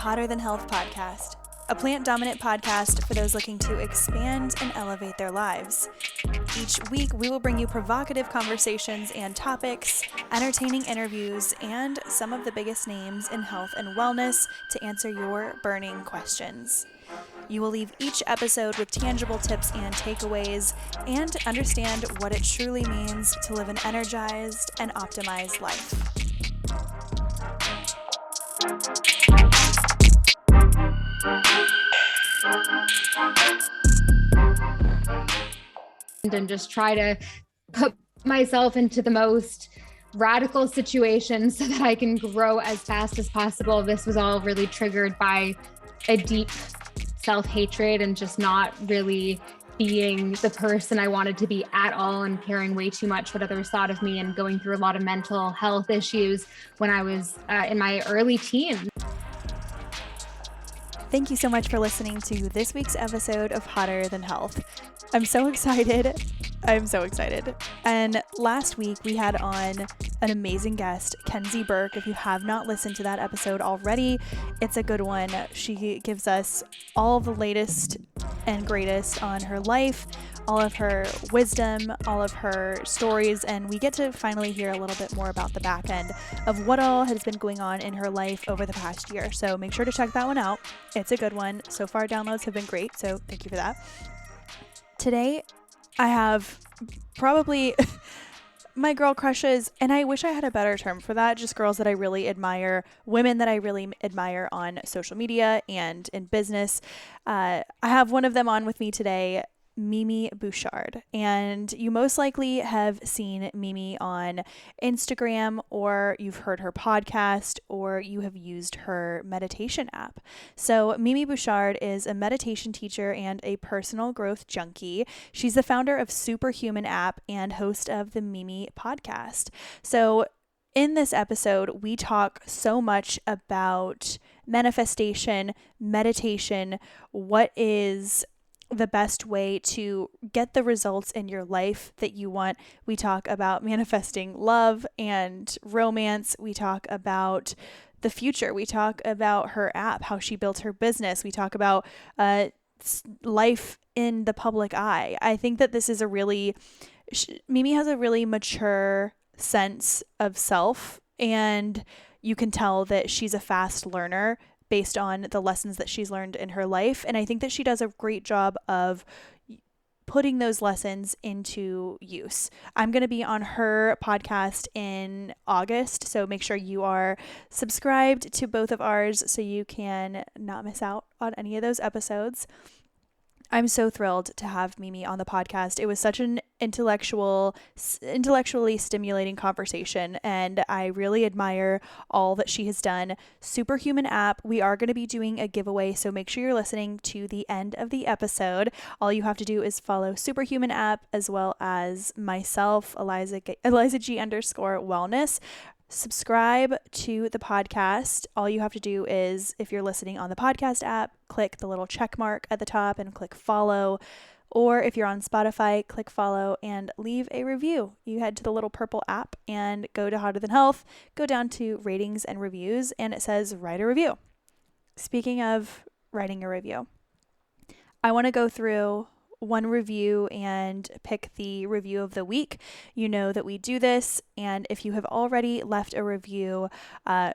Hotter Than Health podcast, a plant-dominant podcast for those looking to expand and elevate their lives. Each week, we will bring you provocative conversations and topics, entertaining interviews, and some of the biggest names in health and wellness to answer your burning questions. You will leave each episode with tangible tips and takeaways and understand what it truly means to live an energized and optimized life. And just try to put myself into the most radical situations so that I can grow as fast as possible. This was all really triggered by a deep self-hatred and just not really being the person I wanted to be at all, and caring way too much what others thought of me, and going through a lot of mental health issues when I was in my early teens. Thank you so much for listening to this week's episode of Hotter Than Health. I'm so excited. And last week we had on an amazing guest, Kenzie Burke. If you have not listened to that episode already, it's a good one. She gives us all the latest and greatest on her life, all of her wisdom, all of her stories, and we get to finally hear a little bit more about the back end of what all has been going on in her life over the past year. So make sure to check that one out. It's a good one. So far, downloads have been great, so thank you for that. Today, I have probably my girl crushes, and I wish I had a better term for that, just girls that I really admire, women that I really admire on social media and in business. I have one of them on with me today, Mimi Bouchard, and you most likely have seen Mimi on Instagram, or you've heard her podcast, or you have used her meditation app. So Mimi Bouchard is a meditation teacher and a personal growth junkie. She's the founder of Superhuman app and host of the Mimi podcast. So in this episode, we talk so much about manifestation, meditation, what is the best way to get the results in your life that you want. We talk about manifesting love and romance. We talk about the future. We talk about her app, how she built her business. We talk about life in the public eye. I think that this is Mimi has a really mature sense of self, and you can tell that she's a fast learner based on the lessons that she's learned in her life. And I think that she does a great job of putting those lessons into use. I'm going to be on her podcast in August, so make sure you are subscribed to both of ours so you can not miss out on any of those episodes. I'm so thrilled to have Mimi on the podcast. It was such an intellectually stimulating conversation, and I really admire all that she has done. Superhuman app, we are going to be doing a giveaway, so make sure you're listening to the end of the episode. All you have to do is follow Superhuman app, as well as myself, Eliza G_wellness. Subscribe to the podcast. All you have to do is, if you're listening on the podcast app, click the little check mark at the top and click follow. Or if you're on Spotify, click follow and leave a review. You head to the little purple app and go to Hotter Than Health, go down to ratings and reviews, and it says write a review. Speaking of writing a review, I want to go through one review and pick the review of the week. You know that we do this, and if you have already left a review,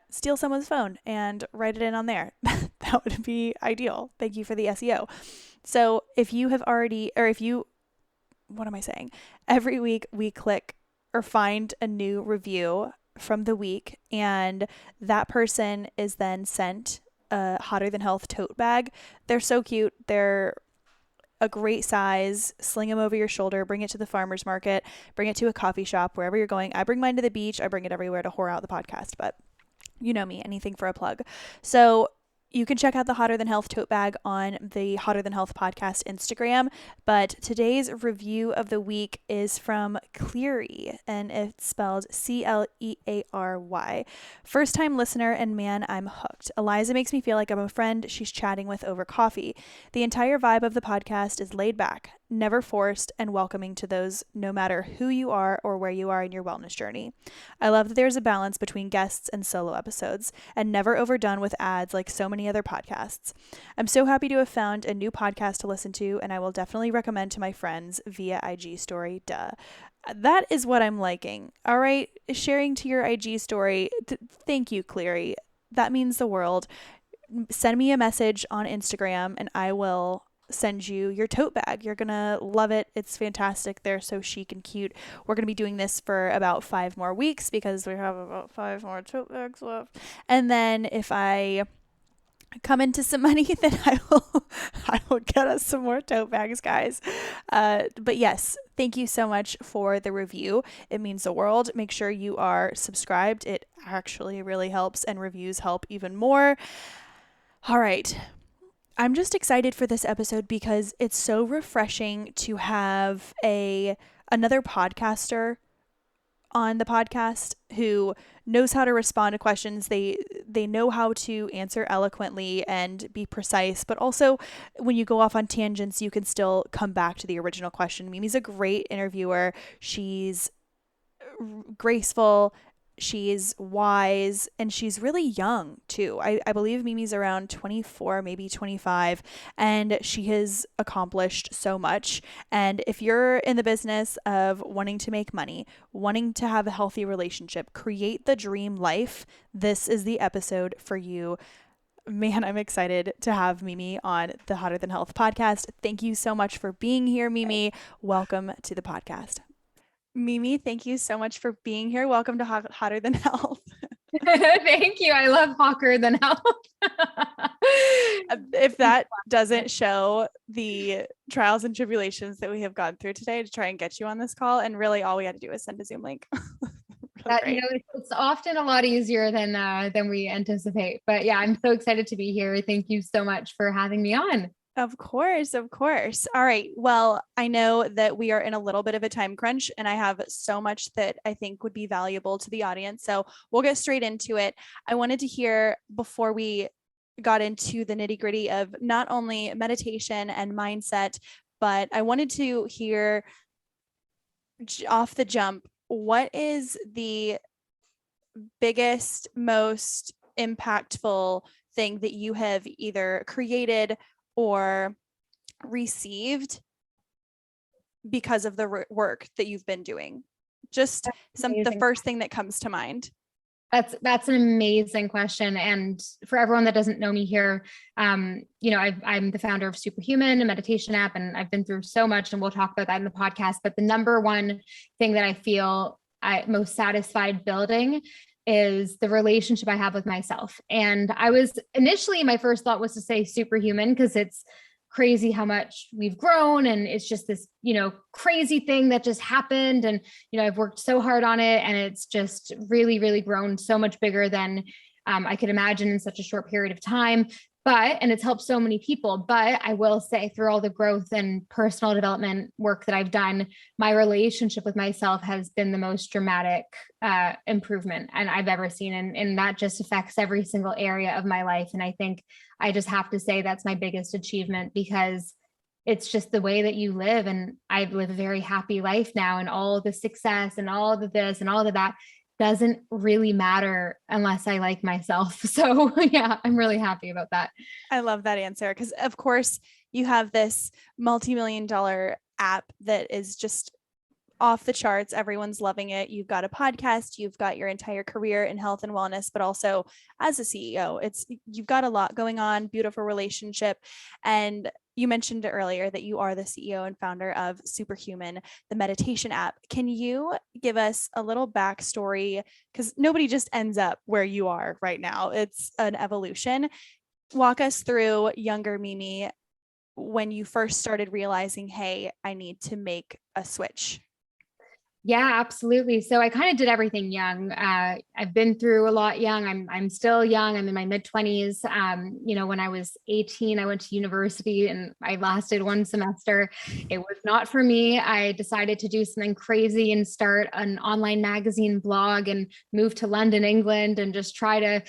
steal someone's phone and write it in on there. That would be ideal. Thank you for the SEO. So if you have already, every week we click or find a new review from the week, and that person is then sent a Hotter Than Health tote bag. They're so cute. They're a great size. Sling them over your shoulder, bring it to the farmer's market, bring it to a coffee shop, wherever you're going. I bring mine to the beach. I bring it everywhere to whore out the podcast, but you know me, anything for a plug. So you can check out the Hotter Than Health tote bag on the Hotter Than Health podcast Instagram, but today's review of the week is from Cleary, and it's spelled Cleary. First time listener, and man, I'm hooked. Eliza makes me feel like I'm a friend she's chatting with over coffee. The entire vibe of the podcast is laid back. never forced, and welcoming to those no matter who you are or where you are in your wellness journey. I love that there's a balance between guests and solo episodes, and never overdone with ads like so many other podcasts. I'm so happy to have found a new podcast to listen to, and I will definitely recommend to my friends via IG story. Duh. That is what I'm liking. All right, sharing to your IG story. Thank you, Cleary. That means the world. Send me a message on Instagram and I will send you your tote bag. You're gonna love it. It's fantastic. They're so chic and cute. We're gonna be doing this for about 5 more weeks because we have about 5 more tote bags left. And then if I come into some money, then I will get us some more tote bags, guys. But yes, thank you so much for the review. It means the world. Make sure you are subscribed. It actually really helps, and reviews help even more. All right. I'm just excited for this episode because it's so refreshing to have another podcaster on the podcast who knows how to respond to questions. They know how to answer eloquently and be precise, but also when you go off on tangents, you can still come back to the original question. Mimi's a great interviewer. She's graceful, she's wise, and she's really young too. I believe Mimi's around 24, maybe 25, and she has accomplished so much. And if you're in the business of wanting to make money, wanting to have a healthy relationship, create the dream life, this is the episode for you. Man, I'm excited to have Mimi on the Hotter Than Health podcast. Thank you so much for being here, Mimi. Welcome to the podcast. Mimi, thank you so much for being here. Welcome to Hotter Than Health. Thank you. I love Hotter Than Health. If that doesn't show the trials and tribulations that we have gone through today to try and get you on this call, and really all we had to do is send a Zoom link. It's often a lot easier than we anticipate. But yeah, I'm so excited to be here. Thank you so much for having me on. Of course. All right. Well, I know that we are in a little bit of a time crunch, and I have so much that I think would be valuable to the audience. So we'll get straight into it. I wanted to hear, before we got into the nitty-gritty of not only meditation and mindset, but I wanted to hear off the jump, what is the biggest, most impactful thing that you have either created or received because of the work that you've been doing? Just the first thing that comes to mind. That's an amazing question. And for everyone that doesn't know me here, I'm the founder of Superhuman, a meditation app, and I've been through so much, and we'll talk about that in the podcast. But the number one thing that I feel most satisfied building is the relationship I have with myself. And I was initially, my first thought was to say superhuman, because it's crazy how much we've grown. And it's just this, crazy thing that just happened. And, I've worked so hard on it, and it's just really, really grown so much bigger than I could imagine in such a short period of time. And it's helped so many people. But I will say, through all the growth and personal development work that I've done, my relationship with myself has been the most dramatic improvement and I've ever seen. And that just affects every single area of my life. And I think I just have to say that's my biggest achievement, because it's just the way that you live. And I live a very happy life now, and all the success and all of this and all of that doesn't really matter unless I like myself. So yeah, I'm really happy about that. I love that answer, because of course you have this multimillion-dollar app that is just off the charts. Everyone's loving it. You've got a podcast, you've got your entire career in health and wellness, but also as a CEO, you've got a lot going on, beautiful relationship. And you mentioned earlier that you are the CEO and founder of Superhuman, the meditation app. Can you give us a little backstory? Because nobody just ends up where you are right now. It's an evolution. Walk us through younger Mimi when you first started realizing, hey, I need to make a switch. Yeah, absolutely. So I kind of did everything young. I've been through a lot young. I'm still young. I'm in my mid-20s. When I was 18, I went to university and I lasted one semester. It was not for me. I decided to do something crazy and start an online magazine blog and move to London, England, and just try to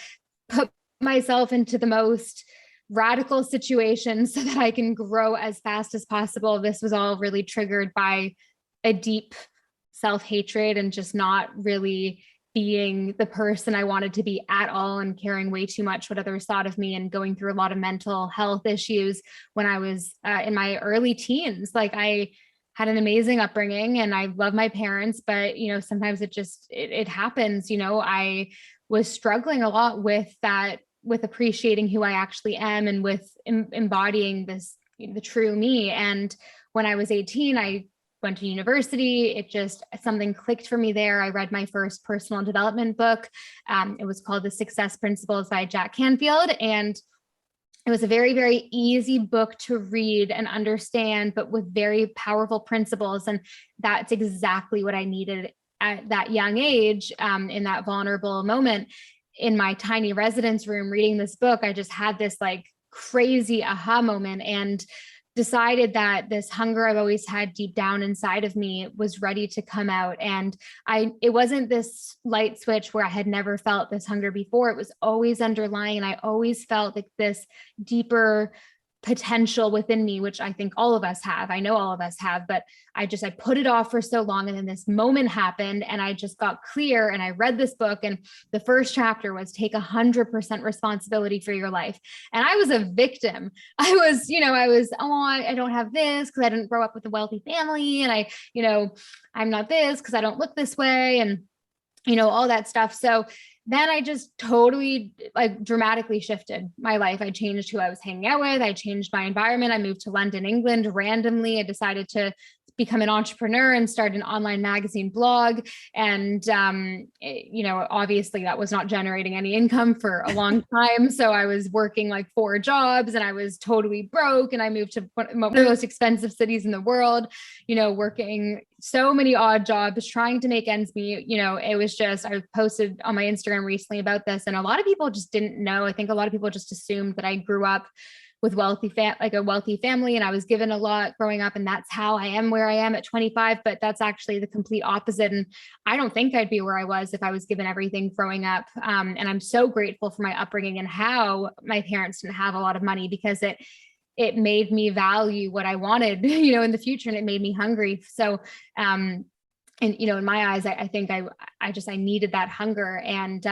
put myself into the most radical situation so that I can grow as fast as possible. This was all really triggered by a deep self-hatred and just not really being the person I wanted to be at all, and caring way too much what others thought of me, and going through a lot of mental health issues when I was in my early teens. Like, I had an amazing upbringing and I love my parents, but sometimes it happens. I was struggling a lot with that, with appreciating who I actually am and with embodying this, the true me. And when I was 18, I went to university. Something clicked for me there. I read my first personal development book. It was called The Success Principles by Jack Canfield. And it was a very, very easy book to read and understand, but with very powerful principles. And that's exactly what I needed at that young age, in that vulnerable moment. In my tiny residence room reading this book, I just had this like crazy aha moment, and decided that this hunger I've always had deep down inside of me was ready to come out. And it wasn't this light switch where I had never felt this hunger before. It was always underlying. And I always felt like this deeper potential within me, which I think all of us have. I know all of us have, but I put it off for so long. And then this moment happened and I just got clear, and I read this book, and the first chapter was take 100% responsibility for your life. And I was a victim. I was, I don't have this because I didn't grow up with a wealthy family. And I'm not this because I don't look this way, and, all that stuff. So then I just totally dramatically shifted my life. I changed who I was hanging out with. I changed my environment. I moved to London, England randomly. I decided to become an entrepreneur and start an online magazine blog. And, obviously that was not generating any income for a long time. So I was working like 4 jobs and I was totally broke. And I moved to one of the most expensive cities in the world, working so many odd jobs, trying to make ends meet. It was just, I posted on my Instagram recently about this, and a lot of people just didn't know. I think a lot of people just assumed that I grew up with a wealthy family, and I was given a lot growing up, and that's how I am where I am at 25, but that's actually the complete opposite. And I don't think I'd be where I was if I was given everything growing up. And I'm so grateful for my upbringing and how my parents didn't have a lot of money, because it made me value what I wanted, in the future, and it made me hungry. So, and, in my eyes, I think I needed that hunger. And,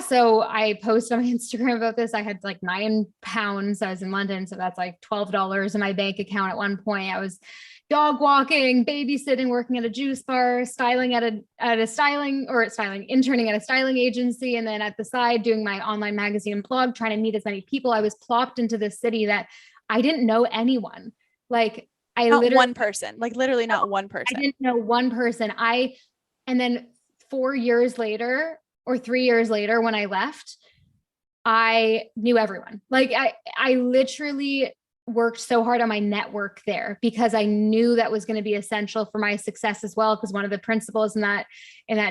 so I posted on my Instagram about this. I had like 9 pounds. I was in London. So that's like $12 in my bank account at one point. I was dog walking, babysitting, working at a juice bar, interning at a styling agency. And then at the side, doing my online magazine and blog, trying to meet as many people. I was plopped into this city that I didn't know anyone. Like not one person, like literally not one person. I didn't know one person. And then 4 years later, or 3 years later, when I left, I knew everyone. Like I literally worked so hard on my network there, because I knew that was going to be essential for my success as well. Because one of the principles in that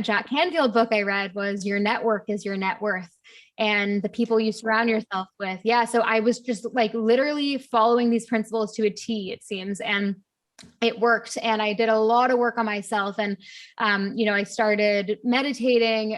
Jack Canfield book I read was your network is your net worth, and the people you surround yourself with. Yeah. So I was just like literally following these principles to a T, it seems. And it worked. And I did a lot of work on myself. And, I started meditating,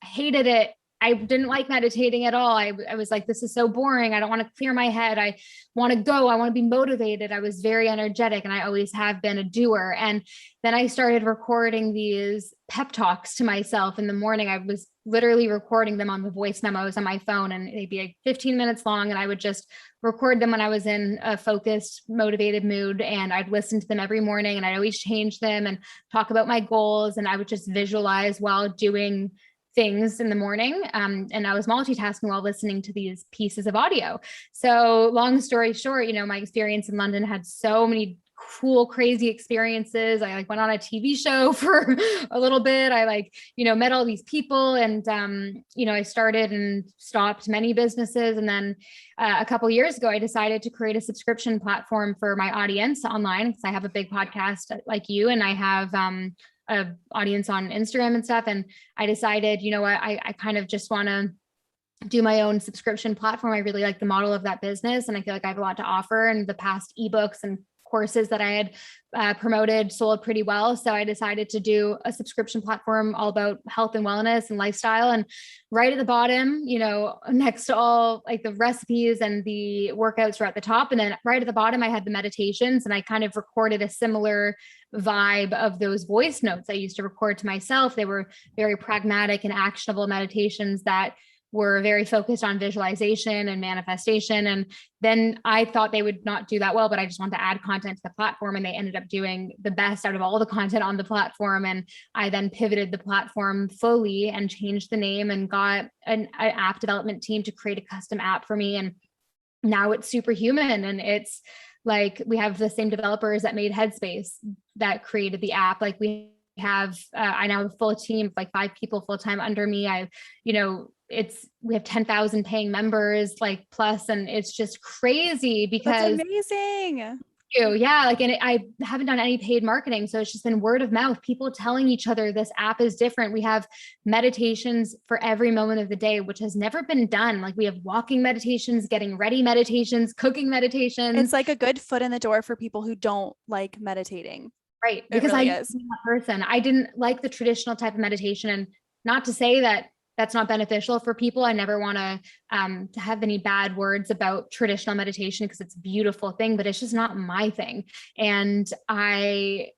hated it. I didn't like meditating at all. I was like, this is so boring. I don't want to clear my head. I want to go. I want to be motivated. I was very energetic, and I always have been a doer. And then I started recording these pep talks to myself in the morning. I was literally recording them on the voice memos on my phone, and they'd be like 15 minutes long. And I would just record them when I was in a focused, motivated mood. And I'd listen to them every morning, and I'd always change them and talk about my goals. And I would just visualize while doing things in the morning. And I was multitasking while listening to these pieces of audio. So long story short, my experience in London had so many cool, crazy experiences. I went on a TV show for a little bit. I met all these people, and, I started and stopped many businesses. And then a couple of years ago, I decided to create a subscription platform for my audience online, because I have a big podcast like you, and I have, a audience on Instagram and stuff. And I decided, I kind of just want to do my own subscription platform. I really like the model of that business, and I feel like I have a lot to offer. And the past ebooks and courses that I had promoted sold pretty well. So I decided to do a subscription platform all about health and wellness and lifestyle. And right at the bottom, next to all like the recipes and the workouts are at the top. And then right at the bottom, I had the meditations, and I kind of recorded a similar vibe of those voice notes I used to record to myself. They were very pragmatic and actionable meditations that were very focused on visualization and manifestation. And then I thought they would not do that well, but I just wanted to add content to the platform, and they ended up doing the best out of all the content on the platform. And I then pivoted the platform fully and changed the name and got an app development team to create a custom app for me. And now it's superhuman, and it's like we have the same developers that made Headspace that created the app. Like we have, I now have a full team of like 5 people full time under me. We have 10,000 paying members like plus, and it's just crazy because that's amazing. Yeah. Like, and I haven't done any paid marketing. So it's just been word of mouth, people telling each other this app is different. We have meditations for every moment of the day, which has never been done. Like we have walking meditations, getting ready meditations, cooking meditations. It's like a good foot in the door for people who don't like meditating. Right. Because really I'm that person. I didn't like the traditional type of meditation, and not to say that that's not beneficial for people. I never want to have any bad words about traditional meditation, because it's a beautiful thing, but it's just not my thing. And I'm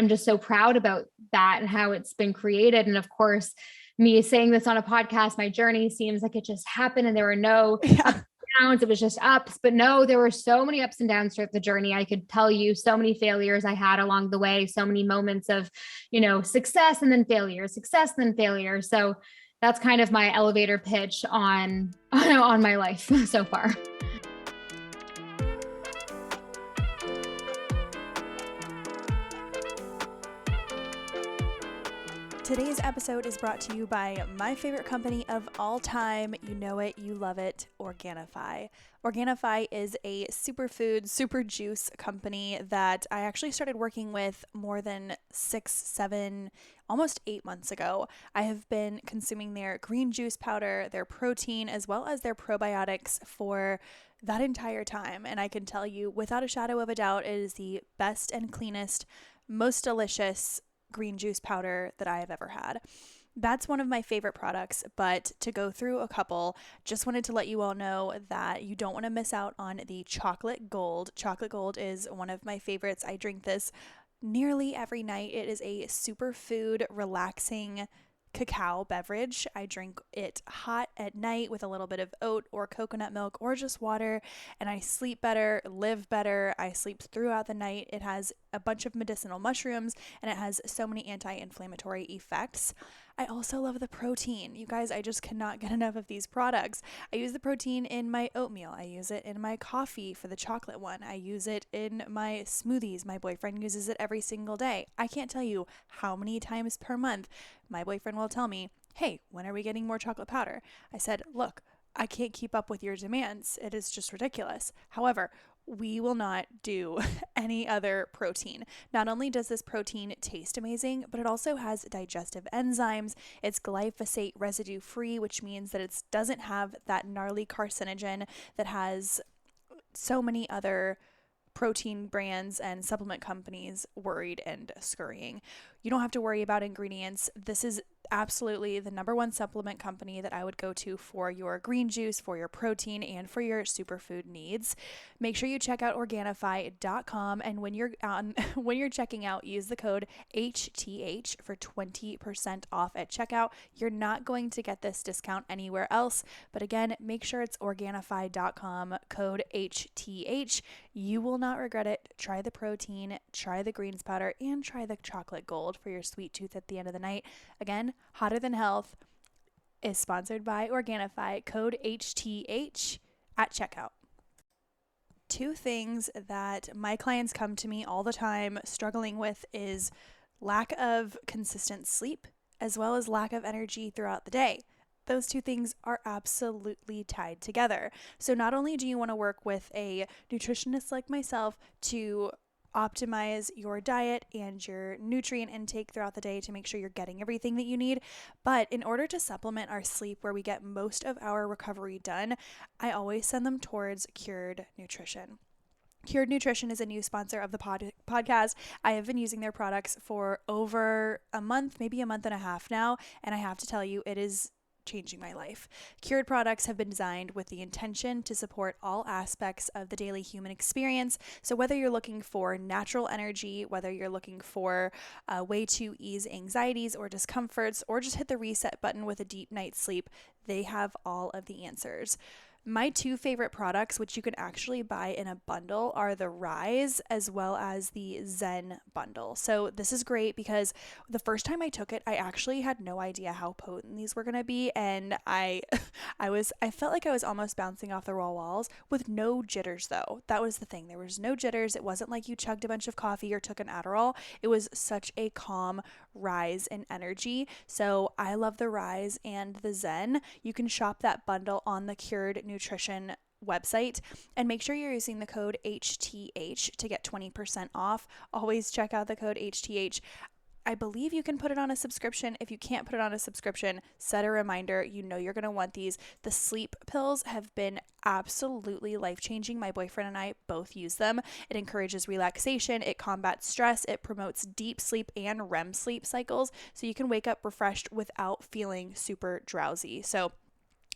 just so proud about that and how it's been created. And of course, me saying this on a podcast, my journey seems like it just happened and there were no ups and downs. It was just ups, but no, there were so many ups and downs throughout the journey. I could tell you so many failures I had along the way, so many moments of, success and then failure, success and then failure. So that's kind of my elevator pitch on my life so far. Today's episode is brought to you by my favorite company of all time. You know it, you love it, Organifi. Organifi is a superfood, super juice company that I actually started working with more than 6, 7, almost 8 months ago. I have been consuming their green juice powder, their protein, as well as their probiotics for that entire time. And I can tell you without a shadow of a doubt, it is the best and cleanest, most delicious green juice powder that I have ever had. That's one of my favorite products, but to go through a couple, just wanted to let you all know that you don't want to miss out on the chocolate gold. Chocolate gold is one of my favorites. I drink this nearly every night. It is a superfood, relaxing cacao beverage. I drink it hot at night with a little bit of oat or coconut milk or just water, and I sleep better, live better. I sleep throughout the night. It has a bunch of medicinal mushrooms, and it has so many anti-inflammatory effects. I also love the protein. You guys, I just cannot get enough of these products. I use the protein in my oatmeal. I use it in my coffee for the chocolate one. I use it in my smoothies. My boyfriend uses it every single day. I can't tell you how many times per month my boyfriend will tell me, hey, when are we getting more chocolate powder? I said, look, I can't keep up with your demands. It is just ridiculous. However, we will not do any other protein. Not only does this protein taste amazing, but it also has digestive enzymes. It's glyphosate residue free, which means that it doesn't have that gnarly carcinogen that has so many other protein brands and supplement companies worried and scurrying. You don't have to worry about ingredients. This is absolutely the number one supplement company that I would go to for your green juice, for your protein, and for your superfood needs. Make sure you check out Organifi.com, and when you're checking out, use the code HTH for 20% off at checkout. You're not going to get this discount anywhere else, but again, make sure it's Organifi.com, code HTH. You will not regret it. Try the protein, try the greens powder, and try the chocolate gold for your sweet tooth at the end of the night. Again, Hotter Than Health is sponsored by Organifi, code HTH at checkout. 2 things that my clients come to me all the time struggling with is lack of consistent sleep as well as lack of energy throughout the day. Those 2 things are absolutely tied together. So not only do you want to work with a nutritionist like myself to optimize your diet and your nutrient intake throughout the day to make sure you're getting everything that you need, but in order to supplement our sleep where we get most of our recovery done, I always send them towards Cured Nutrition. Cured Nutrition is a new sponsor of the podcast. I have been using their products for over a month, maybe a month and a half now, and I have to tell you, it is changing my life. Cured products have been designed with the intention to support all aspects of the daily human experience. So whether you're looking for natural energy, whether you're looking for a way to ease anxieties or discomforts, or just hit the reset button with a deep night's sleep, they have all of the answers. My two favorite products, which you can actually buy in a bundle, are the Rise as well as the Zen bundle. So this is great because the first time I took it, I actually had no idea how potent these were going to be, and I felt like I was almost bouncing off the raw walls with no jitters though. That was the thing. There was no jitters. It wasn't like you chugged a bunch of coffee or took an Adderall. It was such a calm rise in energy. So I love the Rise and the Zen. You can shop that bundle on the Cured Nutrition website and make sure you're using the code HTH to get 20% off. Always check out the code HTH. I believe you can put it on a subscription. If you can't put it on a subscription, set a reminder. You know you're going to want these. The sleep pills have been absolutely life-changing. My boyfriend and I both use them. It encourages relaxation. It combats stress. It promotes deep sleep and REM sleep cycles, so you can wake up refreshed without feeling super drowsy. So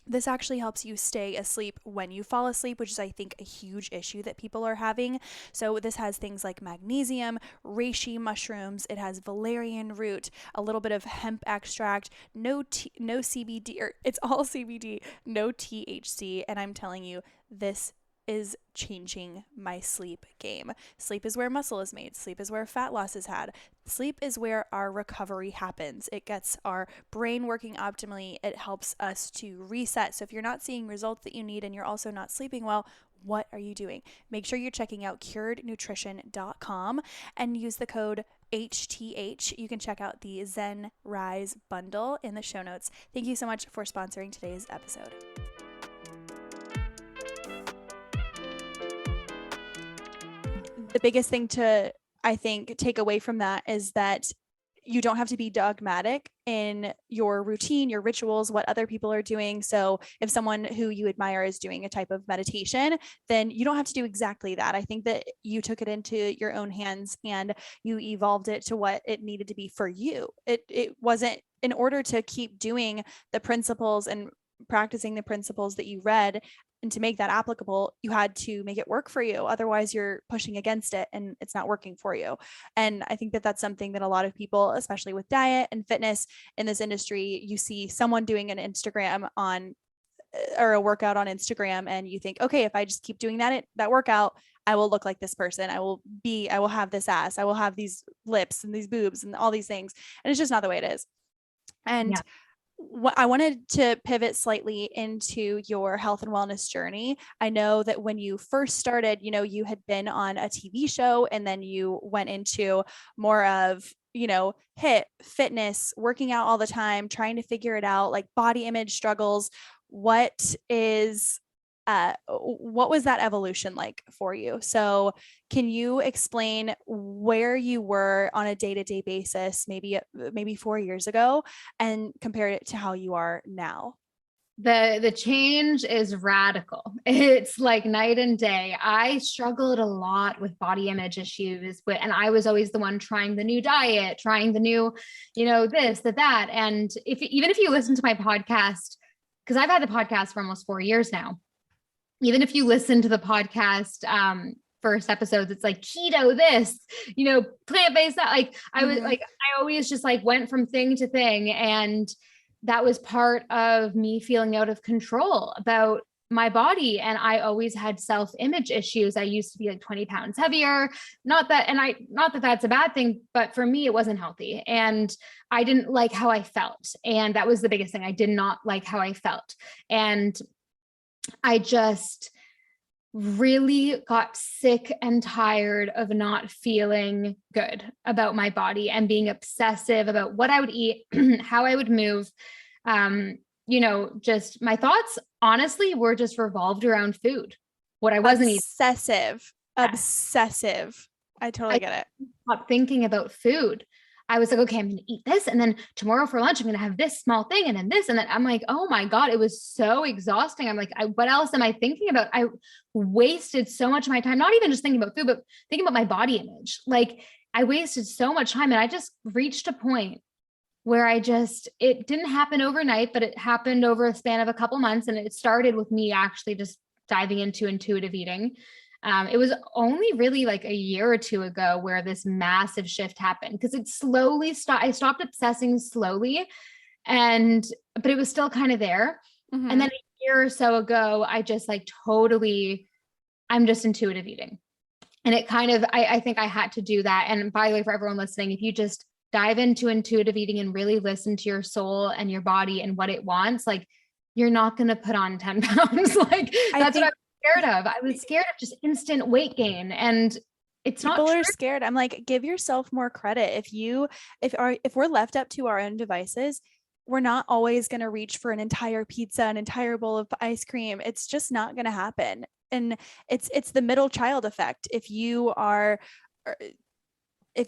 this actually helps you stay asleep when you fall asleep, which is, I think, a huge issue that people are having. So this has things like magnesium, reishi mushrooms, it has valerian root, a little bit of hemp extract, no CBD, or it's all CBD, no THC, and I'm telling you, this is changing my sleep game. Sleep is where muscle is made. Sleep is where fat loss is had. Sleep is where our recovery happens. It gets our brain working optimally. It helps us to reset. So if you're not seeing results that you need and you're also not sleeping well, what are you doing? Make sure you're checking out curednutrition.com and use the code HTH. You can check out the Zen Rise bundle in the show notes. Thank you so much for sponsoring today's episode. The biggest thing to, I think, take away from that is that you don't have to be dogmatic in your routine, your rituals, what other people are doing. So if someone who you admire is doing a type of meditation, then you don't have to do exactly that. I think that you took it into your own hands and you evolved it to what it needed to be for you. It wasn't, in order to keep doing the principles and practicing the principles that you read, and to make that applicable, you had to make it work for you. Otherwise, you're pushing against it and it's not working for you. And I think that that's something that a lot of people, especially with diet and fitness in this industry, you see someone doing an Instagram on, or a workout on Instagram, and you think, okay, if I just keep doing that workout, I will look like this person. I will have this ass. I will have these lips and these boobs and all these things. And it's just not the way it is. And yeah. I wanted to pivot slightly into your health and wellness journey. I know that when you first started, you had been on a TV show and then you went into more of, HIIT, fitness, working out all the time, trying to figure it out, like body image struggles. What was that evolution like for you? So can you explain where you were on a day-to-day basis, maybe 4 years ago, and compare it to how you are now? The change is radical. It's like night and day. I struggled a lot with body image issues, and I was always the one trying the new diet, trying the new, this, that. And even if you listen to my podcast, because I've had the podcast for almost 4 years now, even if you listen to the podcast, first episodes, it's like keto, this, plant-based, that, like, I was like, I always just like went from thing to thing. And that was part of me feeling out of control about my body. And I always had self-image issues. I used to be like 20 pounds heavier, not that that's a bad thing, but for me, it wasn't healthy. And I didn't like how I felt. And that was the biggest thing. I did not like how I felt. And I just really got sick and tired of not feeling good about my body and being obsessive about what I would eat, how I would move. Just my thoughts, honestly, were just revolved around food. What I wasn't obsessive. I totally get it. Stop thinking about food. I was like, okay, I'm going to eat this. And then tomorrow for lunch, I'm going to have this small thing. And then this, and then I'm like, oh my God, it was so exhausting. I'm like, what else am I thinking about? I wasted so much of my time, not even just thinking about food, but thinking about my body image. Like I wasted so much time, and I just reached a point where it didn't happen overnight, but it happened over a span of a couple months. And it started with me actually just diving into intuitive eating. It was only really like a year or two ago where this massive shift happened, because it slowly stopped. I stopped obsessing slowly, but it was still kind of there. Mm-hmm. And then a year or so ago, I just like I'm just intuitive eating. And it kind of, I think I had to do that. And by the way, for everyone listening, if you just dive into intuitive eating and really listen to your soul and your body and what it wants, like you're not going to put on 10 pounds. Like that's what I was scared of. I was scared of just instant weight gain, and it's not true. People are scared. I'm like, give yourself more credit. If we're left up to our own devices, we're not always going to reach for an entire pizza, an entire bowl of ice cream. It's just not going to happen. And it's the middle child effect. If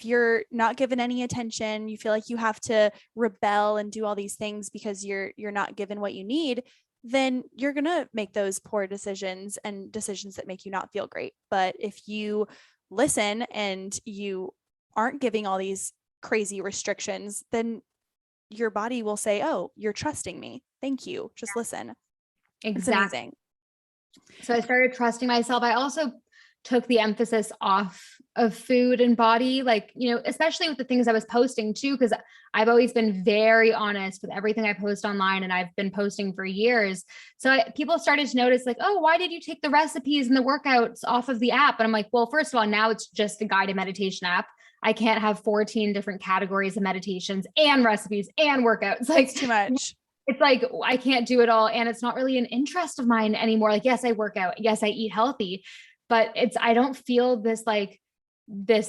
you're not given any attention, you feel like you have to rebel and do all these things because you're not given what you need, then you're going to make those poor decisions and decisions that make you not feel great. But if you listen and you aren't giving all these crazy restrictions, then your body will say, oh, you're trusting me. Thank you. Just listen. Exactly. It's amazing. So I started trusting myself. I also took the emphasis off of food and body, like, especially with the things I was posting too, because I've always been very honest with everything I post online, and I've been posting for years. So people started to notice like, oh, why did you take the recipes and the workouts off of the app? And I'm like, well, first of all, now it's just a guided meditation app. I can't have 14 different categories of meditations and recipes and workouts. Like, it's too much. It's like, I can't do it all. And it's not really an interest of mine anymore. Like, yes, I work out. Yes, I eat healthy, but I don't feel this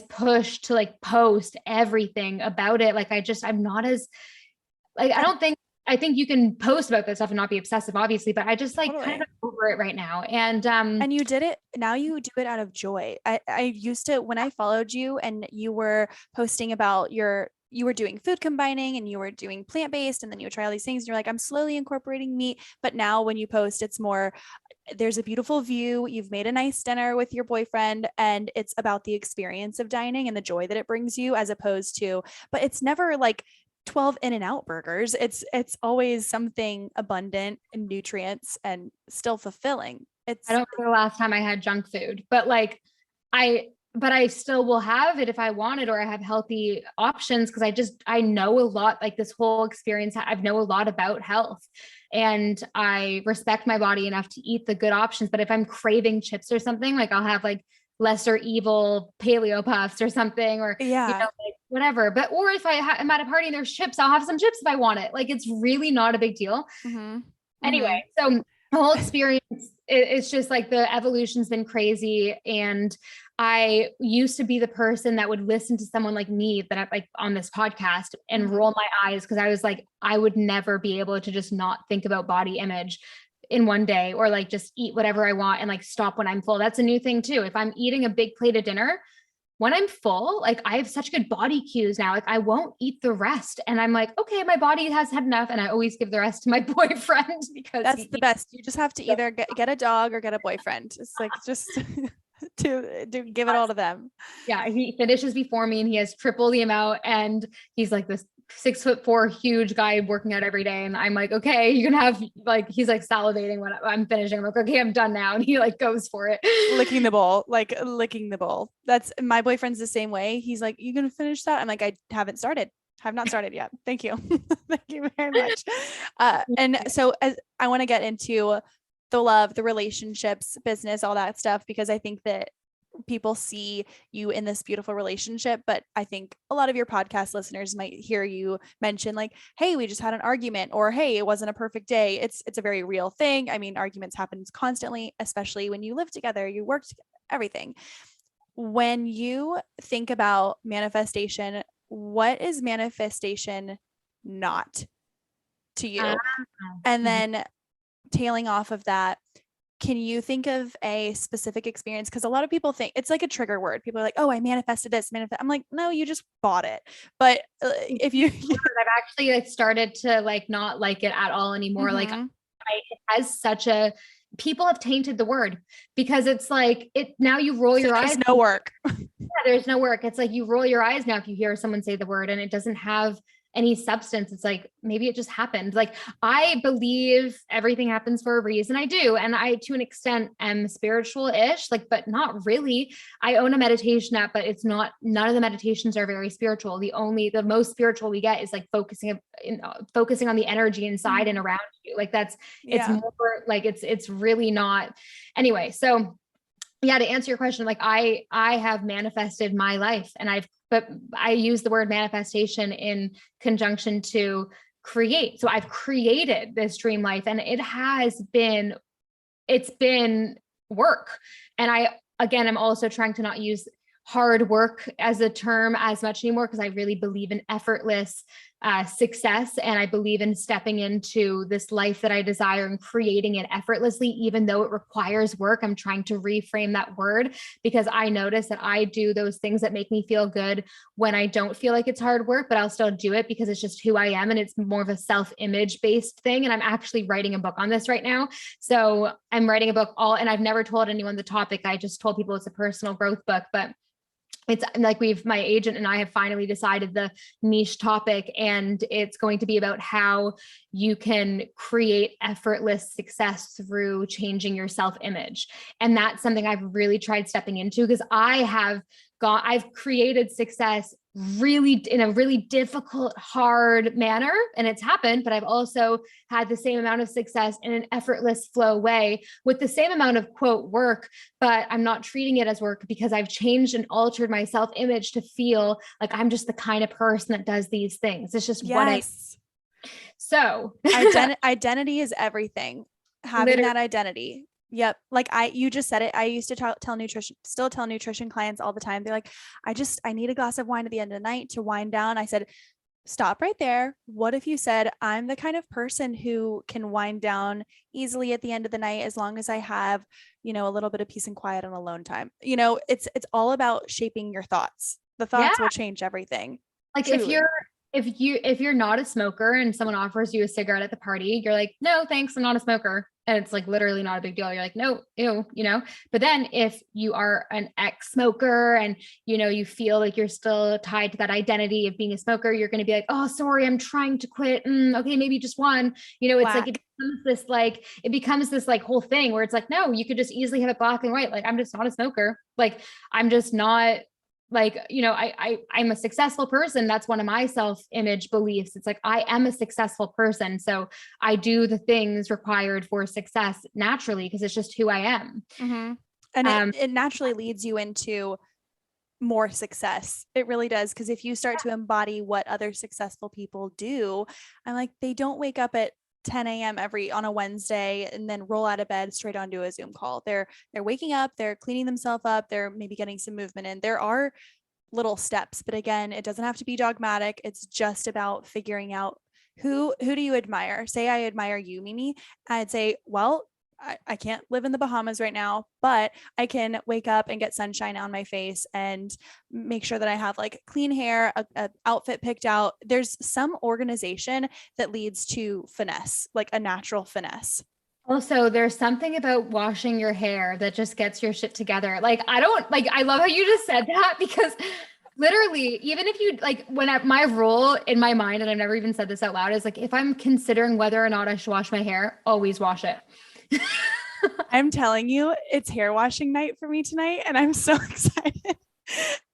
push to like post everything about it. Like, I'm not as like, I think you can post about this stuff and not be obsessive, obviously, but I just like kind of over it right now. And you did it. Now you do it out of joy. I used to, when I followed you and you were posting about you were doing food combining and you were doing plant-based, and then you would try all these things. And you're like, I'm slowly incorporating meat. But now when you post, it's more, there's a beautiful view. You've made a nice dinner with your boyfriend, and it's about the experience of dining and the joy that it brings you, as opposed to, but it's never like 12 In-N-Out burgers. It's always something abundant in nutrients and still fulfilling. I don't know the last time I had junk food, but like but I still will have it if I want it, or I have healthy options. Cause I know a lot, like this whole experience, I know a lot about health, and I respect my body enough to eat the good options. But if I'm craving chips or something, like I'll have like lesser evil paleo puffs or something, or, like whatever. But, or if I'm at a party and there's chips, I'll have some chips if I want it. Like, it's really not a big deal. Mm-hmm. Anyway, so the whole experience, it's just like the evolution's been crazy. And I used to be the person that would listen to someone like me that I like on this podcast and roll my eyes, because I was like, I would never be able to just not think about body image in one day, or like just eat whatever I want and like stop when I'm full. That's a new thing too. If I'm eating a big plate of dinner, when I'm full, like I have such good body cues now, like I won't eat the rest. And I'm like, okay, my body has had enough. And I always give the rest to my boyfriend, because that's the best. You just have to either get a dog or get a boyfriend. It's like, just to give it all to them. Yeah. He finishes before me, and he has triple the amount. And he's like this 6'4" huge guy working out every day. And I'm like, okay, you can have like, he's like salivating when I'm finishing. I'm like, okay, I'm done now. And he like goes for it. Licking the bowl. That's, my boyfriend's the same way. He's like, you gonna finish that? I'm like, I haven't started. Have not started yet. Thank you. Thank you very much. And so as I want to get into the love, the relationships, business, all that stuff, because I think that people see you in this beautiful relationship, but I think a lot of your podcast listeners might hear you mention like, hey, we just had an argument, or hey, it wasn't a perfect day. It's a very real thing. I mean, arguments happen constantly, especially when you live together, you work together, everything. When you think about manifestation, what is manifestation not to you? And then tailing off of that, can you think of a specific experience? Because a lot of people think it's like a trigger word. People are like, oh, I manifested this, I'm like, no, you just bought it. But if you, I've actually like started to like not like it at all anymore. Like it has such a, people have tainted the word because it's like it, now you roll your eyes. No work. Yeah, there's no work. It's like you roll your eyes now if you hear someone say the word and it doesn't have any substance. It's like, maybe it just happened. Like, I believe everything happens for a reason. I do. And I, to an extent, am spiritual-ish, like, but not really. I own a meditation app, but it's not, none of the meditations are very spiritual. The most spiritual we get is like focusing on the energy inside and around you. Like it's more like, it's really not. Anyway. So yeah, to answer your question, like I have manifested my life but I use the word manifestation in conjunction to create. So I've created this dream life and it's been work. And I'm also trying to not use hard work as a term as much anymore, because I really believe in effortless success. And I believe in stepping into this life that I desire and creating it effortlessly, even though it requires work. I'm trying to reframe that word because I notice that I do those things that make me feel good when I don't feel like it's hard work, but I'll still do it because it's just who I am. And it's more of a self-image based thing. And I'm actually writing a book on this right now. So I'm writing a book and I've never told anyone the topic. I just told people it's a personal growth book, but it's like my agent and I have finally decided the niche topic, and it's going to be about how you can create effortless success through changing your self-image. And that's something I've really tried stepping into because I've created success really in a really difficult, hard manner, and it's happened, but I've also had the same amount of success in an effortless flow way with the same amount of quote work, but I'm not treating it as work because I've changed and altered my self-image to feel like I'm just the kind of person that does these things. It's just so identity is everything. Having that identity. Yep. Like you just said it. I used to still tell nutrition clients all the time. They're like, I need a glass of wine at the end of the night to wind down. I said, stop right there. What if you said, I'm the kind of person who can wind down easily at the end of the night, as long as I have, a little bit of peace and quiet and alone time. It's all about shaping your thoughts. The thoughts will change everything. Like truly. If you're not a smoker and someone offers you a cigarette at the party, you're like, no, thanks. I'm not a smoker. And it's like literally not a big deal. You're like, no, ew, but then if you are an ex-smoker and, you feel like you're still tied to that identity of being a smoker, you're going to be like, oh, sorry, I'm trying to quit. Okay. Maybe just one, it's like, it becomes this whole thing where it's like, no, you could just easily have it black and white. Like, I'm just not a smoker. Like, I'm just not I'm a successful person. That's one of my self-image beliefs. It's like, I am a successful person. So I do the things required for success naturally, because it's just who I am. Mm-hmm. And it naturally leads you into more success. It really does. Because if you start to embody what other successful people do, I'm like, they don't wake up at 10 a.m. on a Wednesday and then roll out of bed straight onto a Zoom call. They're waking up, they're cleaning themselves up, they're maybe getting some movement in. There are little steps, but again, it doesn't have to be dogmatic. It's just about figuring out who do you admire? Say I admire you, Mimi. I'd say, well, I can't live in the Bahamas right now, but I can wake up and get sunshine on my face and make sure that I have like clean hair, a outfit picked out. There's some organization that leads to finesse, like a natural finesse. Also, there's something about washing your hair that just gets your shit together. Like, I love how you just said that, because literally, even if you my rule in my mind, and I've never even said this out loud, is like, if I'm considering whether or not I should wash my hair, always wash it. I'm telling you, it's hair washing night for me tonight, and I'm so excited.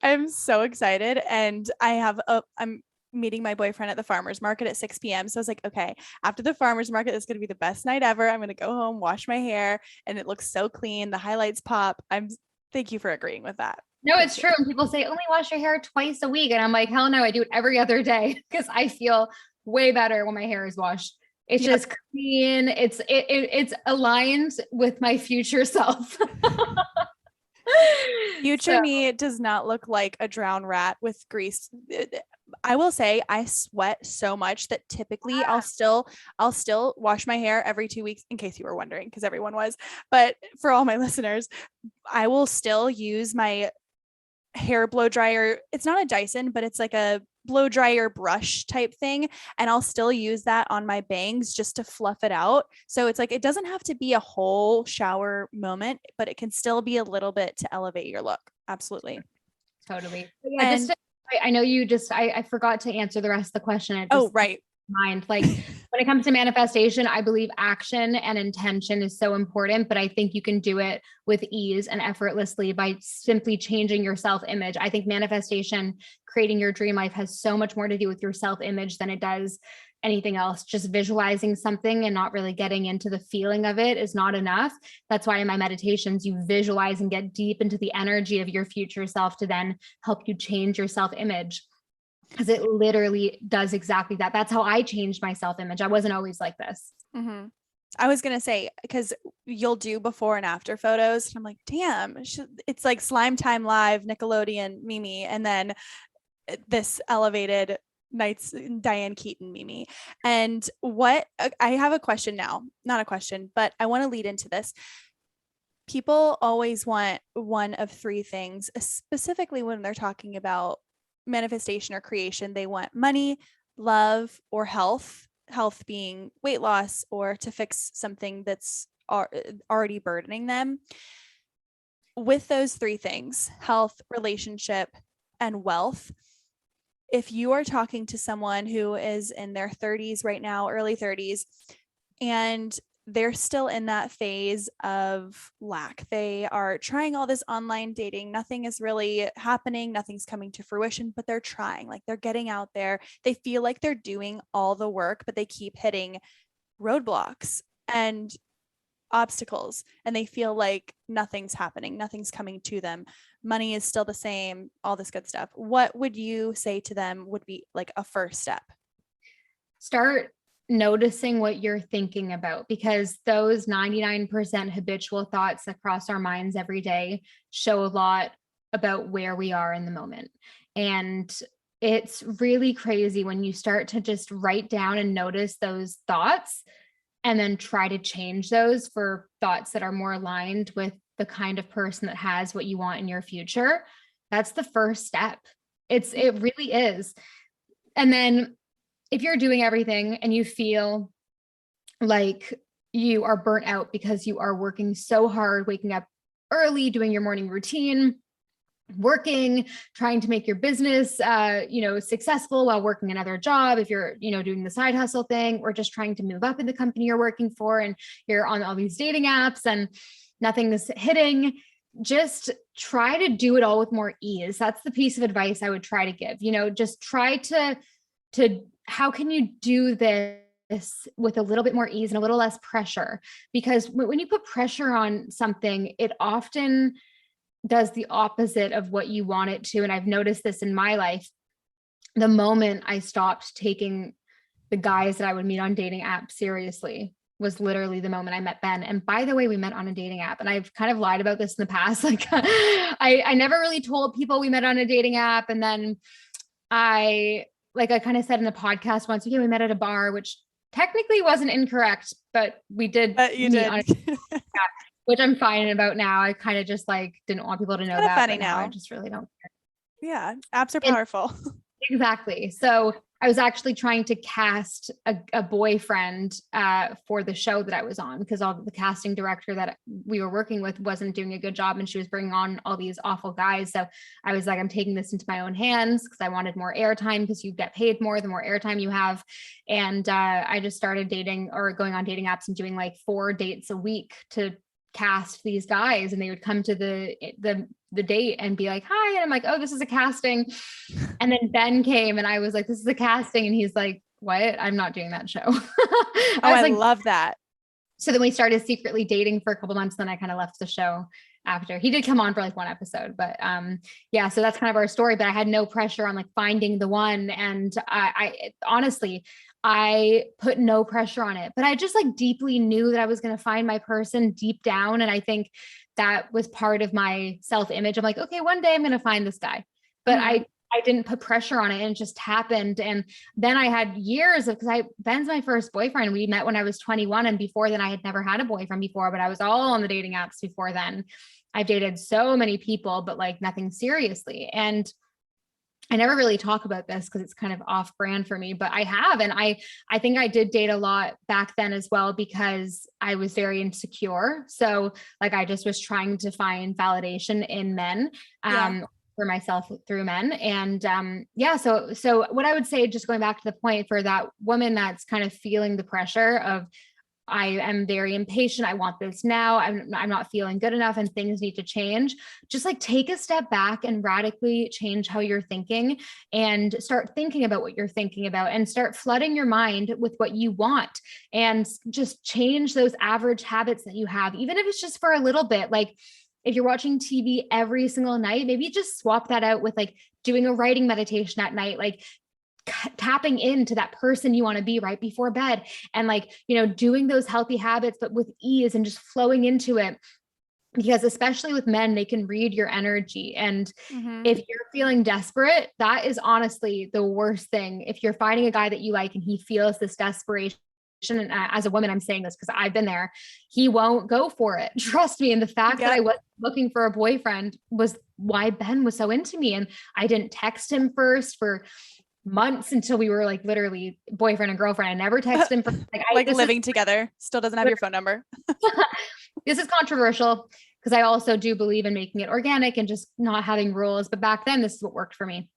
I'm so excited. And I'm meeting my boyfriend at the farmer's market at 6 p.m. So I was like, okay, after the farmer's market, it's going to be the best night ever. I'm going to go home, wash my hair, and it looks so clean. The highlights pop. Thank you for agreeing with that. No, it's true. And people say only wash your hair twice a week. And I'm like, hell no, I do it every other day, because I feel way better when my hair is washed. It's just clean. It's aligned with my future self. Future me does not look like a drowned rat with grease. I will say I sweat so much that typically I'll still wash my hair every 2 weeks, in case you were wondering, because everyone was. But for all my listeners, I will still use my hair blow dryer. It's not a Dyson, but it's like a blow dryer brush type thing. And I'll still use that on my bangs just to fluff it out. So it's like, it doesn't have to be a whole shower moment, but it can still be a little bit to elevate your look. Absolutely. Totally. Yeah. I know you I forgot to answer the rest of the question. Right. Mind. Like when it comes to manifestation, I believe action and intention is so important, but I think you can do it with ease and effortlessly by simply changing your self-image. I think manifestation, creating your dream life, has so much more to do with your self-image than it does anything else. Just visualizing something and not really getting into the feeling of it is not enough. That's why in my meditations, you visualize and get deep into the energy of your future self to then help you change your self-image. Because it literally does exactly that. That's how I changed my self-image. I wasn't always like this. Mm-hmm. I was going to say, because you'll do before and after photos. And I'm like, damn, it's like Slime Time Live, Nickelodeon Mimi, and then this elevated Nights Diane Keaton Mimi. And I have a question now, not a question, but I want to lead into this. People always want one of three things, specifically when they're talking about manifestation or creation. They want money, love, or health being weight loss or to fix something that's already burdening them. With those three things, health, relationship, and wealth, if you are talking to someone who is in their 30s right now, early 30s, and they're still in that phase of lack. They are trying all this online dating. Nothing is really happening. Nothing's coming to fruition, but they're trying, like they're getting out there. They feel like they're doing all the work, but they keep hitting roadblocks and obstacles, and they feel like nothing's happening. Nothing's coming to them. Money is still the same, all this good stuff. What would you say to them would be like a first step? Start noticing what you're thinking about, because those 99% habitual thoughts that cross our minds every day show a lot about where we are in the moment. And it's really crazy when you start to just write down and notice those thoughts and then try to change those for thoughts that are more aligned with the kind of person that has what you want in your future. That's the first step. It really is. And then if you're doing everything and you feel like you are burnt out because you are working so hard, waking up early, doing your morning routine, working, trying to make your business, successful while working another job, if you're, doing the side hustle thing, or just trying to move up in the company you're working for, and you're on all these dating apps and nothing is hitting, just try to do it all with more ease. That's the piece of advice I would try to give. Just try to how can you do this with a little bit more ease and a little less pressure? Because when you put pressure on something, it often does the opposite of what you want it to. And I've noticed this in my life. The moment I stopped taking the guys that I would meet on dating apps seriously was literally the moment I met Ben. And by the way, we met on a dating app. And I've kind of lied about this in the past. Like I never really told people we met on a dating app. And then I kind of said in the podcast once, we met at a bar, which technically wasn't incorrect, but we did. You did. On a which I'm fine about now. I kind of just didn't want people to know that. Funny now. I just really don't care. Yeah. Apps are powerful. Exactly. So I was actually trying to cast a boyfriend for the show that I was on, because the casting director that we were working with wasn't doing a good job, and she was bringing on all these awful guys. So I was like, I'm taking this into my own hands, because I wanted more airtime, because you get paid more the more airtime you have. And I just started dating or going on dating apps and doing 4 dates a week to cast these guys, and they would come to the date and be like, hi. And I'm like, oh, this is a casting. And then Ben came and I was like, this is a casting. And he's like, what? I'm not doing that show. I love that. So then we started secretly dating for a couple months. Then I kind of left the show after. He did come on for 1 episode, but yeah, so that's kind of our story. But I had no pressure on finding the one. And I honestly, I put no pressure on it, but I just deeply knew that I was going to find my person deep down. And I think that was part of my self-image. I'm like, okay, one day I'm going to find this guy. But I I didn't put pressure on it and it just happened. And then I had years of, Ben's my first boyfriend. We met when I was 21. And before then I had never had a boyfriend before, but I was all on the dating apps before then. I've dated so many people, but like nothing seriously. And I never really talk about this because it's kind of off brand for me, but I have. And I think I did date a lot back then as well, because I was very insecure. So like, I just was trying to find validation in men, for myself through men. And, so what I would say, just going back to the point for that woman that's kind of feeling the pressure of, I am very impatient. I want this now. I'm not feeling good enough and things need to change. Just like take a step back and radically change how you're thinking and start thinking about what you're thinking about and start flooding your mind with what you want and just change those average habits that you have, even if it's just for a little bit. Like if you're watching TV every single night, maybe just swap that out with like doing a writing meditation at night, like tapping into that person you want to be right before bed and like, doing those healthy habits, but with ease and just flowing into it. Because especially with men, they can read your energy. And if you're feeling desperate, that is honestly the worst thing. If you're finding a guy that you like and he feels this desperation, and as a woman, I'm saying this because I've been there, he won't go for it. Trust me. And the fact that I was looking for a boyfriend was why Ben was so into me. And I didn't text him first for months until we were like literally boyfriend and girlfriend. I never texted him for like living together. Still doesn't have your phone number. This is controversial because I also do believe in making it organic and just not having rules. But back then, this is what worked for me.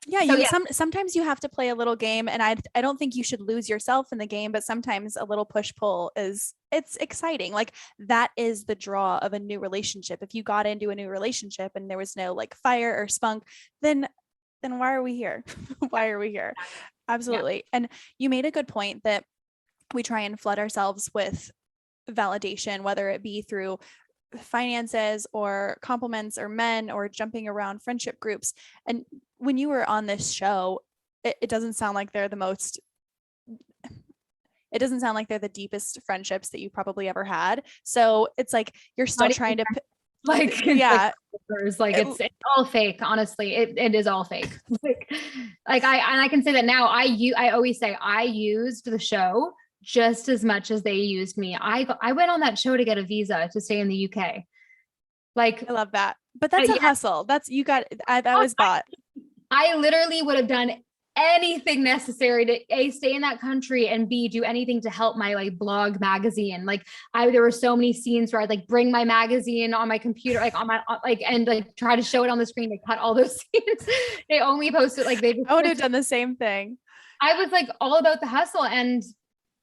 Yeah, sometimes you have to play a little game, and I don't think you should lose yourself in the game, but sometimes a little push-pull it's exciting. Like that is the draw of a new relationship. If you got into a new relationship and there was no like fire or spunk, then why are we here? Why are we here? Absolutely. Yeah. And you made a good point that we try and flood ourselves with validation, whether it be through finances or compliments or men or jumping around friendship groups. And when you were on this show, it doesn't sound like they're the deepest friendships that you probably ever had. So it's like, you're still trying to it's all fake. Honestly, it is all fake. I can say that now. I always say I used the show just as much as they used me. I went on that show to get a visa to stay in the UK. Like, I love that, but that's a hustle. That was bought. I literally would have done anything necessary to stay in that country and do anything to help my like blog magazine. Like there were so many scenes where I'd like bring my magazine on my computer, like on my, and like try to show it on the screen. They cut all those scenes. They only posted I would have done the same thing. I was like all about the hustle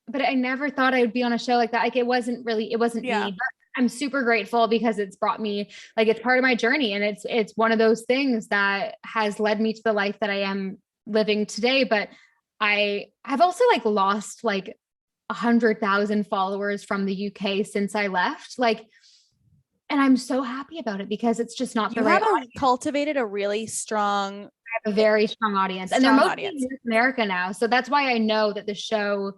but I never thought I would be on a show like that. Like it wasn't me, but I'm super grateful because it's brought me, like, it's part of my journey. And it's one of those things that has led me to the life that I am living today. But I have also like lost like 100,000 followers from the UK since I left. Like, and I'm so happy about it because it's just not the right audience. Cultivated a really strong, I have a very strong audience, and they're mostly in North America now. So that's why I know that the show,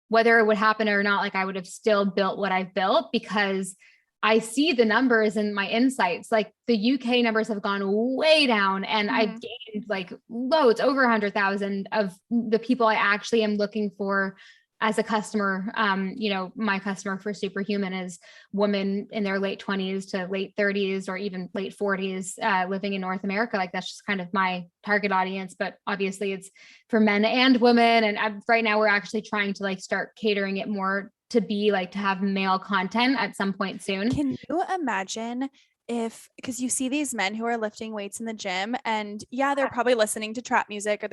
whether it would happen or not, like I would have still built what I've built because I see the numbers and my insights. Like the UK numbers have gone way down, and I've gained like loads, over 100,000 of the people I actually am looking for as a customer. My customer for Superhuman is women in their late 20s to late 30s or even late 40s, living in North America. Like that's just kind of my target audience, but obviously it's for men and women. And right now we're actually trying to like start catering it more to be like, to have male content at some point soon. Can you imagine because you see these men who are lifting weights in the gym and they're probably listening to trap music, or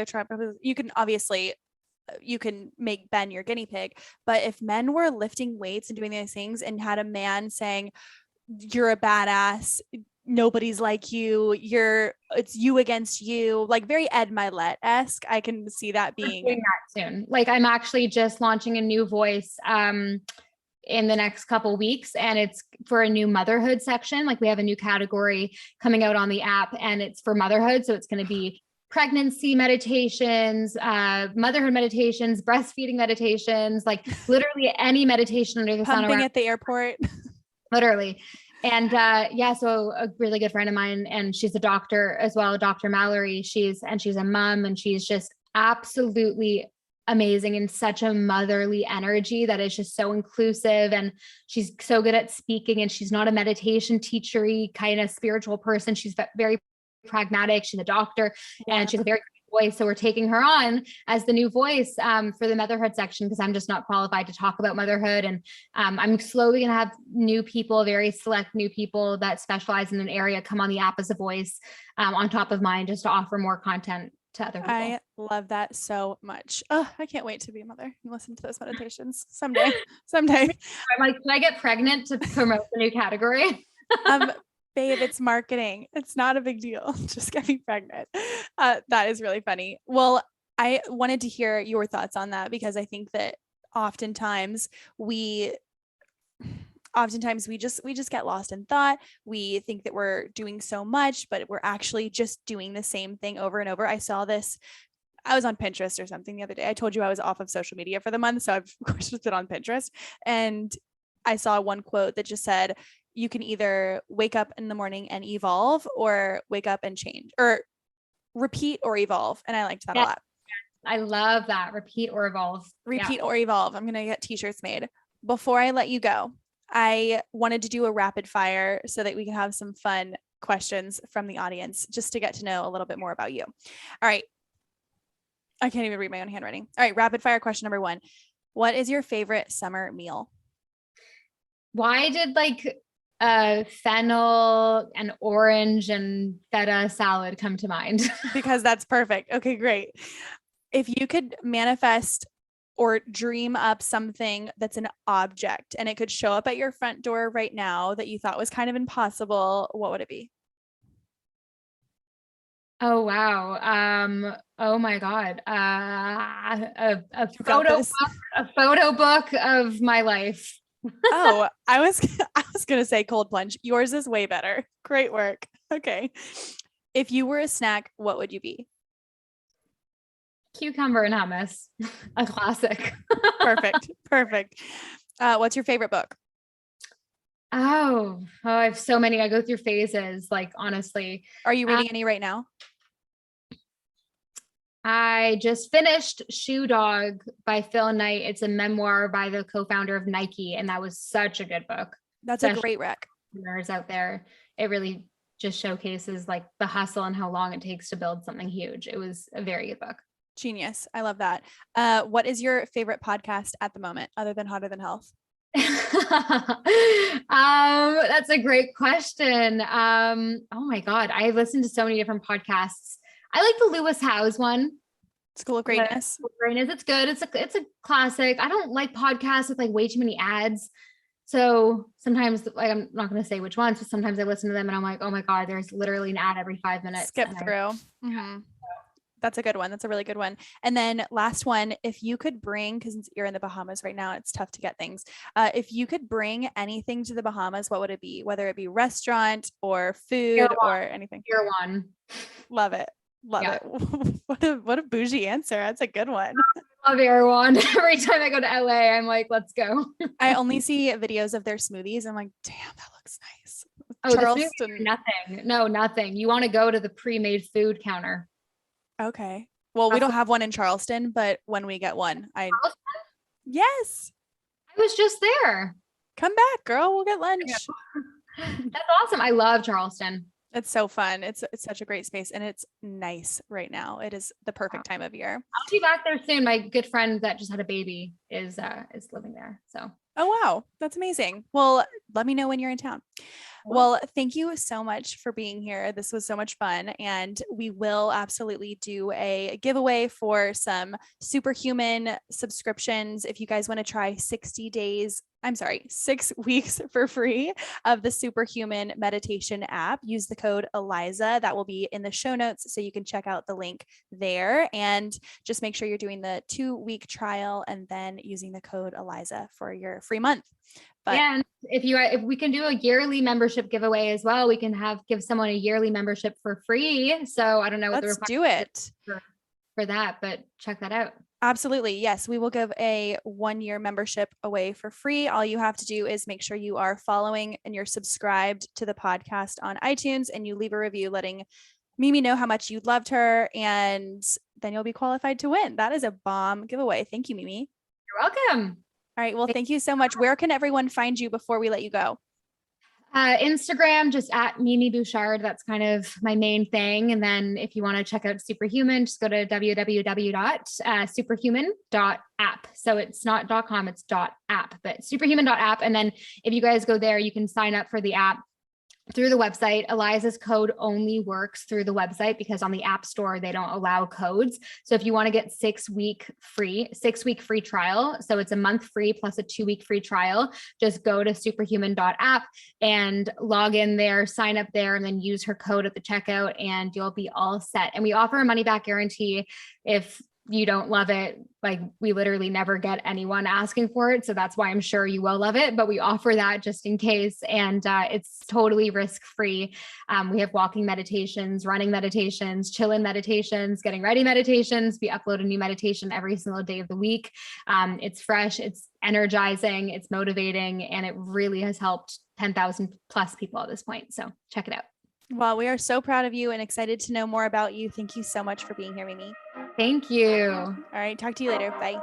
you can make Ben your guinea pig. But if men were lifting weights and doing these things and had a man saying, you're a badass, nobody's like you, it's you against you, like very Ed Milet-esque, I can see that being that soon. Like I'm actually just launching a new voice in the next couple weeks, and it's for a new motherhood section. Like we have a new category coming out on the app, and it's for motherhood. So it's going to be pregnancy meditations, motherhood meditations, breastfeeding meditations, like literally any meditation under the sun. Pumping at the airport. Literally. And so a really good friend of mine, and she's a doctor as well, Dr. Mallory. She's a mom, and she's just absolutely amazing and such a motherly energy that is just so inclusive. And she's so good at speaking, and she's not a meditation teachery kind of spiritual person. She's very pragmatic. She's a doctor, and she's a very voice. So we're taking her on as the new voice for the motherhood section, because I'm just not qualified to talk about motherhood. And I'm slowly going to have new people, very select new people that specialize in an area, come on the app as a voice on top of mine, just to offer more content to other people. I love that so much. Oh, I can't wait to be a mother and listen to those meditations someday. I'm like, can I get pregnant to promote the new category? Babe, it's marketing. It's not a big deal. Just get me pregnant. That is really funny. Well, I wanted to hear your thoughts on that, because I think that oftentimes we just get lost in thought. We think that we're doing so much, but we're actually just doing the same thing over and over. I saw this. I was on Pinterest or something the other day. I told you I was off of social media for the month, so I've of course just been on Pinterest, and I saw one quote that just said, you can either wake up in the morning and evolve, or wake up and change, or repeat or evolve. And I liked that a lot. I love that. Repeat or evolve. Repeat or evolve. I'm going to get t-shirts made. Before I let you go, I wanted to do a rapid fire so that we can have some fun questions from the audience, just to get to know a little bit more about you. All right. I can't even read my own handwriting. All right. Rapid fire question number 1. What is your favorite summer meal? Why did fennel and orange and feta salad come to mind? Because that's perfect. Okay, great. If you could manifest or dream up something that's an object, and it could show up at your front door right now that you thought was kind of impossible, what would it be? Oh, wow. Oh my God. A photo book of my life. Oh, I was going to say cold plunge. Yours is way better. Great work. Okay. If you were a snack, what would you be? Cucumber and hummus. A classic. Perfect. What's your favorite book? Oh, I have so many. I go through phases, honestly. Are you reading any right now? I just finished Shoe Dog by Phil Knight. It's a memoir by the co-founder of Nike, and that was such a good book. That's a great rec. Out there, it really just showcases the hustle and how long it takes to build something huge. It was a very good book. Genius. I love that. What is your favorite podcast at the moment, other than Hotter Than Health? That's a great question. Oh my God. I listen to so many different podcasts. I like the Lewis Howes one. School of Greatness. It's good. It's a classic. I don't like podcasts with way too many ads. So sometimes I'm not going to say which ones, but sometimes I listen to them and I'm like, oh my God, there's literally an ad every 5 minutes. Skip through. Mm-hmm. That's a good one. That's a really good one. And then last one, if you could bring, because you're in the Bahamas right now, it's tough to get things. If you could bring anything to the Bahamas, what would it be? Whether it be restaurant or food or anything. Year one. Love it. Love it. What a bougie answer. That's a good one. I love Erewhon. Every time I go to LA, I'm like, let's go. I only see videos of their smoothies. I'm like, damn, that looks nice. Oh, Charleston. Nothing. No, nothing. You want to go to the pre-made food counter. Okay. Well, we don't have one in Charleston, but when we get one, yes. I was just there. Come back, girl. We'll get lunch. That's awesome. I love Charleston. It's so fun. It's such a great space, and it's nice right now. It is the perfect time of year. I'll be back there soon. My good friend that just had a baby is living there. So. Oh, wow. That's amazing. Well, let me know when you're in town. Well, thank you so much for being here. This was so much fun. And we will absolutely do a giveaway for some Superhuman subscriptions. If you guys want to try 6 weeks for free of the Superhuman meditation app, use the code ELIZA. That will be in the show notes, so you can check out the link there. And just make sure you're doing the 2-week trial and then using the code ELIZA for your free month. But and if we can do a yearly membership giveaway as well, we can give someone a yearly membership for free. So I don't know what let's do it. for that, but check that out. Absolutely. Yes. We will give a 1-year membership away for free. All you have to do is make sure you are following and you're subscribed to the podcast on iTunes, and you leave a review letting Mimi know how much you loved her, and then you'll be qualified to win. That is a bomb giveaway. Thank you, Mimi. You're welcome. All right. Well, thank you so much. Where can everyone find you before we let you go? Instagram, just at Mimi Bouchard. That's kind of my main thing. And then if you want to check out Superhuman, just go to www.superhuman.app. So it's not .com, it's .app, but superhuman.app. And then if you guys go there, you can sign up for the app through the website. Eliza's code only works through the website because on the App Store, they don't allow codes. So if you want to get 6-week free trial, so it's a month free plus a 2-week free trial, just go to superhuman.app and log in there, sign up there, and then use her code at the checkout, and you'll be all set. And we offer a money back guarantee. If you don't love it, like, we literally never get anyone asking for it. So that's why I'm sure you will love it, but we offer that just in case. And it's totally risk-free. We have walking meditations, running meditations, chill-in meditations, getting ready meditations. We upload a new meditation every single day of the week. It's fresh, it's energizing, it's motivating, and it really has helped 10,000 plus people at this point. So check it out. Well, we are so proud of you and excited to know more about you. Thank you so much for being here, Mimi. Thank you. All right. Talk to you later. Bye.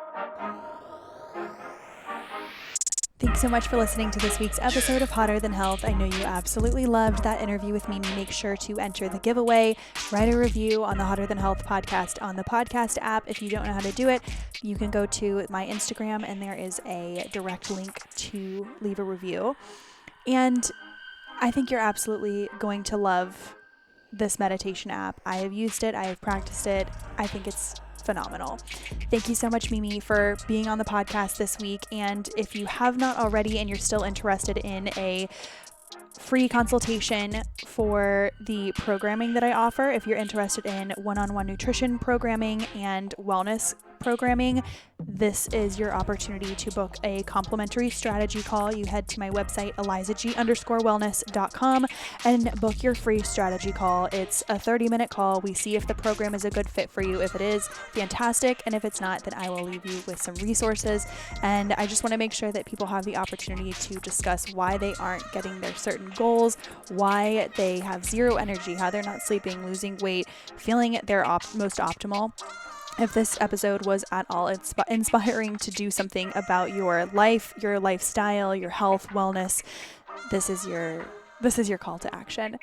Thanks so much for listening to this week's episode of Hotter Than Health. I know you absolutely loved that interview with Mimi. Make sure to enter the giveaway, write a review on the Hotter Than Health podcast on the podcast app. If you don't know how to do it, you can go to my Instagram and there is a direct link to leave a review. And I think you're absolutely going to love this meditation app. I have used it. I have practiced it. I think it's phenomenal. Thank you so much, Mimi, for being on the podcast this week. And if you have not already and you're still interested in a free consultation for the programming that I offer, if you're interested in one-on-one nutrition programming and wellness programming, this is your opportunity to book a complimentary strategy call. You head to my website, elizag_wellness.com, and book your free strategy call. It's a 30-minute call. We see if the program is a good fit for you. If it is, fantastic. And if it's not, then I will leave you with some resources. And I just want to make sure that people have the opportunity to discuss why they aren't getting their certain goals, why they have zero energy, how they're not sleeping, losing weight, feeling their most optimal. If this episode was at all inspiring to do something about your life, your lifestyle, your health, wellness, this is your call to action.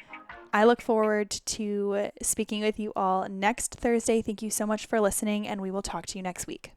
I look forward to speaking with you all next Thursday. Thank you so much for listening, and we will talk to you next week.